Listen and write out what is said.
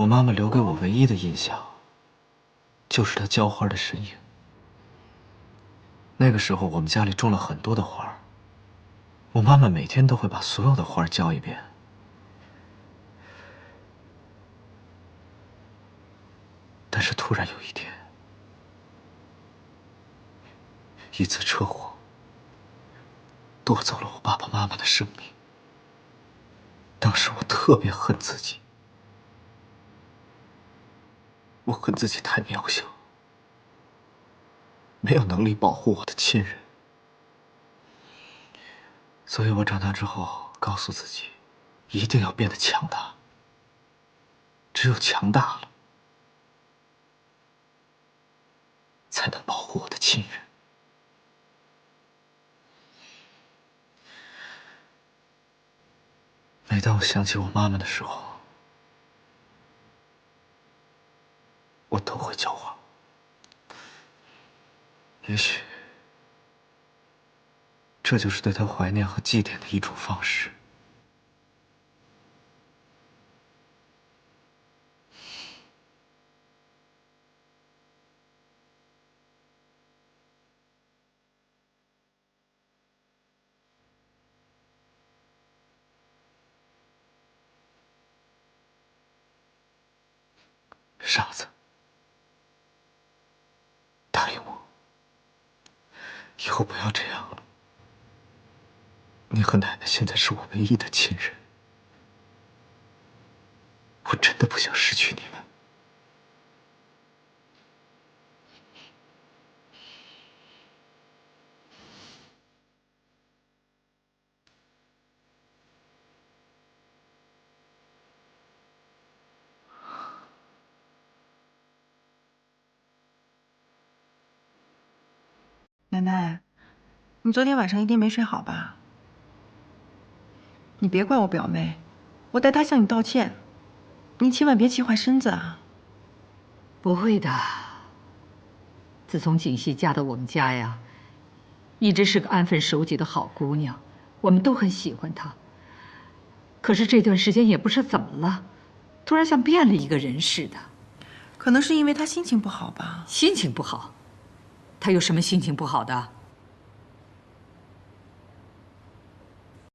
我妈妈留给我唯一的印象，就是她浇花的身影。那个时候，我们家里种了很多的花，我妈妈每天都会把所有的花浇一遍。但是突然有一天，一次车祸夺走了我爸爸妈妈的生命。当时我特别恨自己，我恨自己太渺小，没有能力保护我的亲人。所以我长大之后告诉自己，一定要变得强大。只有强大了，才能保护我的亲人。每当我想起我妈妈的时候，我都会浇花。也许，这就是对她怀念和祭奠的一种方式。傻子，答应我，以后不要这样了。你和奶奶现在是我唯一的亲人，我真的不想失去你们。奶奶，你昨天晚上一定没睡好吧？你别怪我表妹，我代她向你道歉，你千万别气坏身子啊！不会的。自从锦溪嫁到我们家呀，一直是个安分守己的好姑娘，我们都很喜欢她。可是这段时间也不知怎么了，突然像变了一个人似的。可能是因为她心情不好吧？心情不好？她有什么心情不好的？